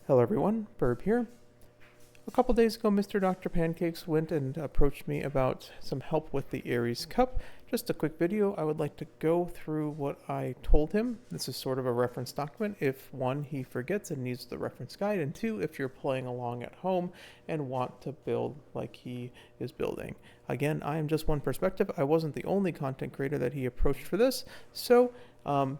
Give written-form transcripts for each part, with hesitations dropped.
Hello everyone, Burb here. A couple days ago, MrDrPancakes went and approached me about some help with the Aries Cup. Just a quick video. I would like to go through what I told him. This is sort of a reference document if one, he forgets and needs the reference guide, and two, if you're playing along at home and want to build like he is building. Again, I am just one perspective. I wasn't the only content creator that he approached for this, so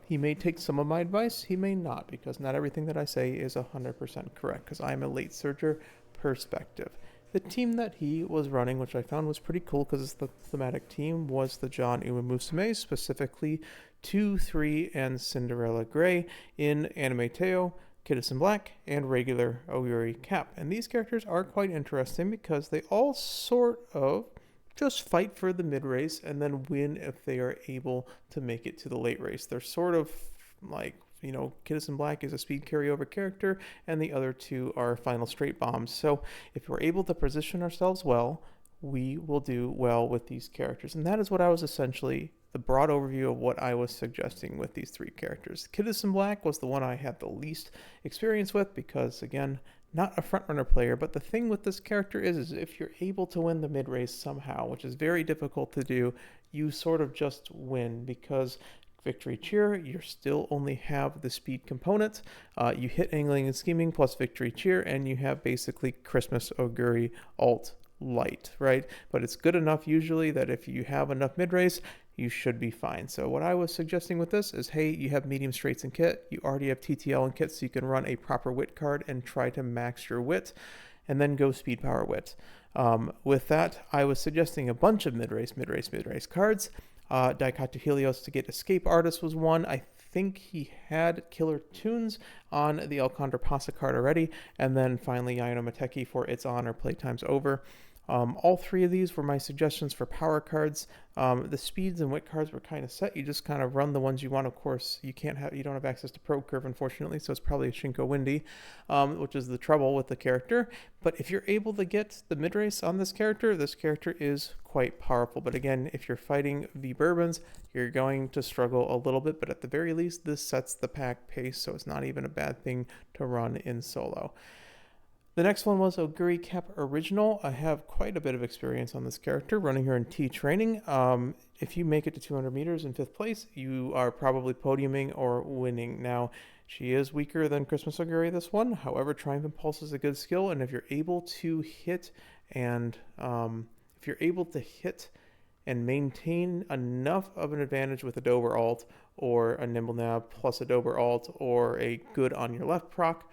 he may take some of my advice, he may not, because not everything that I say is 100% correct, because I am a late surger perspective. The team that he was running, which I found was pretty cool because it's the thematic team, was the John Umamusume, specifically 2, 3, and Cinderella Grey in Anime Teio, Kitasan Black, and regular Oguri Cap. And these characters are quite interesting because they all sort of just fight for the mid race and then win if they are able to make it to the late race. They're sort of like, Kitasan Black is a speed carryover character, and the other two are final straight bombs. So if we're able to position ourselves well, we will do well with these characters. And that is what I was essentially, the broad overview of what I was suggesting with these three characters. Kitasan Black was the one I had the least experience with because, again, not a frontrunner player, but the thing with this character is if you're able to win the mid race somehow, which is very difficult to do, you sort of just win because Victory Cheer, you still only have the speed component. You hit Angling and Scheming plus Victory Cheer, and you have basically Christmas Oguri alt light, right? But it's good enough usually that if you have enough mid race, you should be fine. So what I was suggesting with this is, hey, you have medium straights and kit. You already have TTL and kit, so you can run a proper wit card and try to max your wit, and then go speed power wit. With that, I was suggesting a bunch of mid-race cards. Daikatu Helios to get Escape Artist was one. I think he had Killer Tunes on the Alcondra Pasa card already. And then finally Yaino Mateki for It's On or Playtime's Over. All three of these were my suggestions for power cards. The speeds and wit cards were kind of set. You just kind of run the ones you want. Of course, you don't have access to Pro Curve, unfortunately, so it's probably a Shinko Windy, which is the trouble with the character. But if you're able to get the mid race on this character is quite powerful. But again, if you're fighting V Bourbons, you're going to struggle a little bit. But at the very least, this sets the pack pace, so it's not even a bad thing to run in solo. The next one was Oguri Cap Original. I have quite a bit of experience on this character, running her in T training. If you make it to 200 meters in 5th place, you are probably podiuming or winning. Now, she is weaker than Christmas Oguri, this one. However, Triumph Impulse is a good skill, and if you're able to hit and maintain enough of an advantage with a Dober alt or a Nimble Nab plus a Dober alt or a good on your left proc,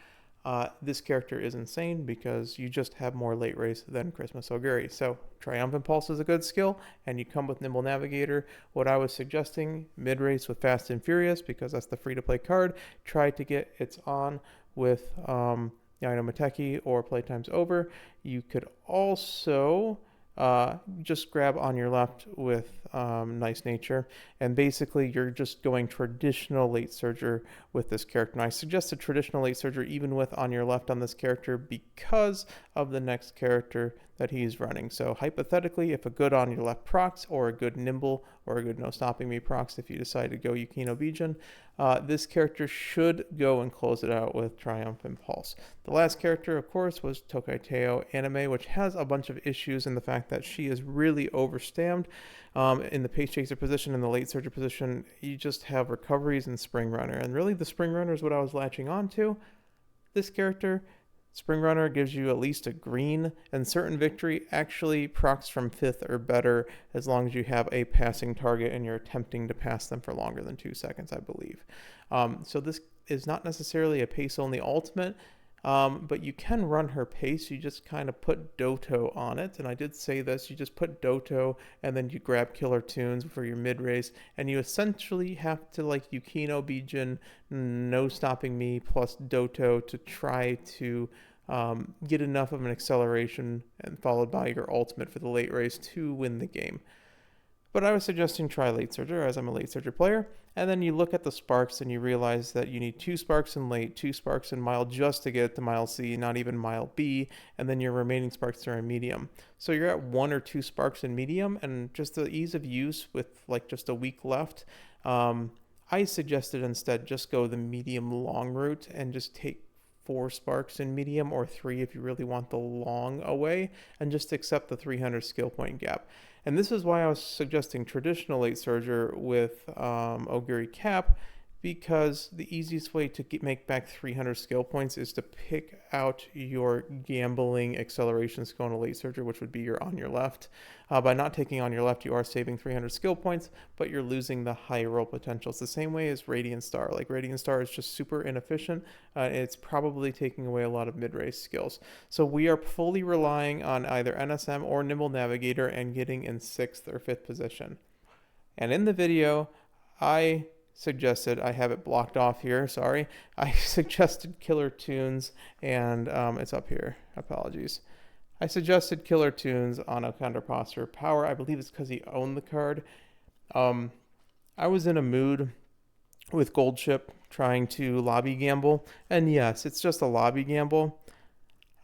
this character is insane because you just have more late race than Christmas Oguri. So Triumphant Pulse is a good skill, and you come with Nimble Navigator. What I was suggesting, mid race with Fast and Furious, because that's the free-to-play card. Try to get It's On with Yaino Mateki or Playtime's Over. You could also just grab on your left with Nice Nature, and basically you're just going traditional late surger with this character. And I suggested traditional late surger even with on your left on this character because of the next character that he's running. So hypothetically, if a good on your left procs or a good nimble or a good no stopping me procs, if you decide to go Yukino Bijin, this character should go and close it out with Triumph Impulse. The last character, of course, was Tokai Teio Anime, which has a bunch of issues in the fact that she is really overstamped. In the pace chaser position and the late surger position, you just have recoveries and Spring Runner. And really the Spring Runner is what I was latching on to. This character, Spring Runner, gives you at least a green, and certain victory actually procs from 5th or better as long as you have a passing target and you're attempting to pass them for longer than 2 seconds, I believe. So this is not necessarily a pace-only ultimate, but you can run her pace. You just kind of put Doto on it, and I did say this, you just put Doto and then you grab Killer Tunes for your mid-race, and you essentially have to like Yukino Bijin, No Stopping Me plus Doto to try to get enough of an acceleration and followed by your ultimate for the late race to win the game. But I was suggesting try late surger as I'm a late surger player. And then you look at the sparks and you realize that you need 2 sparks in late, 2 sparks in mile just to get to mile C, not even mile B. And then your remaining sparks are in medium. So you're at 1 or 2 sparks in medium, and just the ease of use with like just a week left. I suggested instead just go the medium long route and just take 4 sparks in medium, or 3 if you really want the long away, and just accept the 300 skill point gap. And this is why I was suggesting traditional late surger with Oguri Cap, because the easiest way to make back 300 skill points is to pick out your gambling acceleration skill in a late surger, which would be your on your left. By not taking on your left, you are saving 300 skill points, but you're losing the high roll potential. It's the same way as Radiant Star. Like, Radiant Star is just super inefficient. It's probably taking away a lot of mid-race skills. So we are fully relying on either NSM or Nimble Navigator and getting in 6th or 5th position. And in the video, I have it blocked off here, sorry. I suggested Killer Tunes, and it's up here, apologies. I suggested Killer Tunes on a Counterposture Power. I believe it's because he owned the card. I was in a mood with Gold Ship trying to lobby gamble, and yes, it's just a lobby gamble.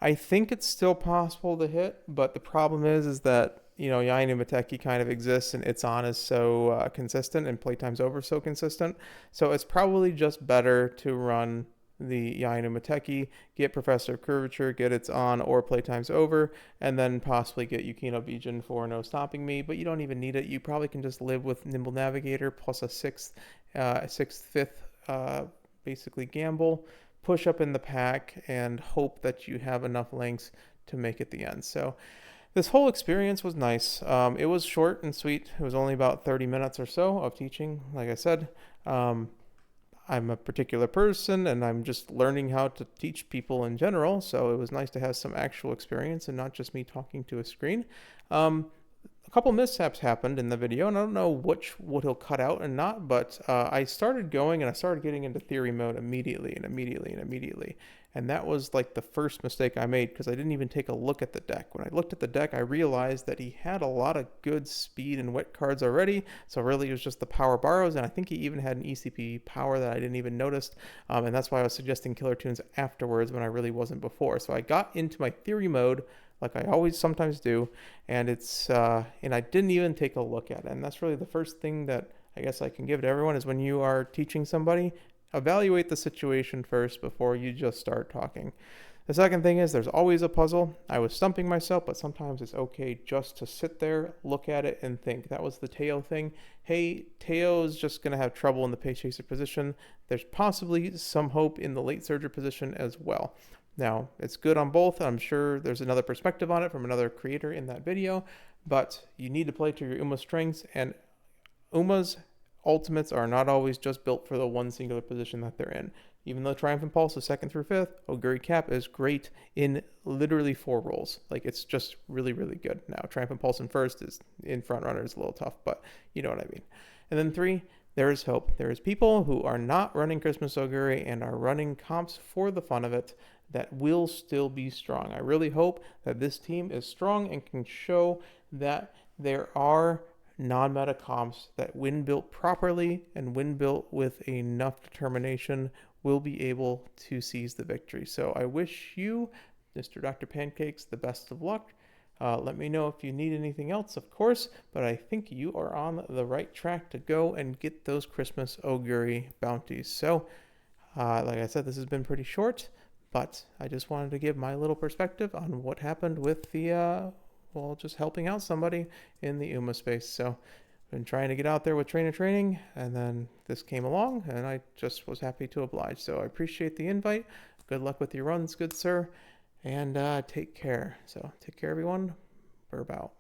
I think it's still possible to hit, but the problem is that, you know, Yainu Mateki kind of exists, and It's On is so consistent, and Playtime's Over so consistent. So it's probably just better to run the Yainu Mateki, get Professor of Curvature, get It's On or Playtime's Over, and then possibly get Yukino Bijin for No Stopping Me. But you don't even need it. You probably can just live with Nimble Navigator plus a 6th, 5th, basically gamble, push up in the pack, and hope that you have enough links to make it the end. So this whole experience was nice. It was short and sweet. It was only about 30 minutes or so of teaching. Like I said, I'm a particular person, and I'm just learning how to teach people in general. So it was nice to have some actual experience and not just me talking to a screen. A couple mishaps happened in the video, and I don't know what he'll cut out and not, but I started going and I started getting into theory mode immediately. And that was like the first mistake I made, because I didn't even take a look at the deck. When I looked at the deck, I realized that he had a lot of good speed and wet cards already. So really it was just the power borrows, and I think he even had an ECP power that I didn't even notice. And that's why I was suggesting Killer Tunes afterwards when I really wasn't before. So I got into my theory mode like I always sometimes do, and and I didn't even take a look at it. And that's really the first thing that I guess I can give to everyone, is when you are teaching somebody, evaluate the situation first before you just start talking. The second thing is, there's always a puzzle. I was stumping myself, but sometimes it's okay just to sit there, look at it, and think. That was the Teio thing. Hey, Teio's just going to have trouble in the Pace Chaser position. There's possibly some hope in the Late Surger position as well. Now, it's good on both. I'm sure there's another perspective on it from another creator in that video, but you need to play to your Uma strengths, and Uma's ultimates are not always just built for the one singular position that they're in. Even though Triumphant Pulse is 2nd through 5th, Oguri Cap is great in literally 4 roles. Like, it's just really, really good. Now, Triumphant Pulse in 1st is in front runner is a little tough, but you know what I mean. And then 3, there is hope. There is people who are not running Christmas Oguri and are running comps for the fun of it that will still be strong. I really hope that this team is strong and can show that there are non-meta comps that, when built properly and when built with enough determination, will be able to seize the victory. So I wish you, Mr. Dr. Pancakes, the best of luck. Let me know if you need anything else, of course, but I think you are on the right track to go and get those Christmas Oguri bounties. So, like I said, this has been pretty short, but I just wanted to give my little perspective on what happened with the, just helping out somebody in the Uma space. So I've been trying to get out there with training, and then this came along, and I just was happy to oblige. So I appreciate the invite. Good luck with your runs, good sir, and take care. So take care, everyone. Burb out.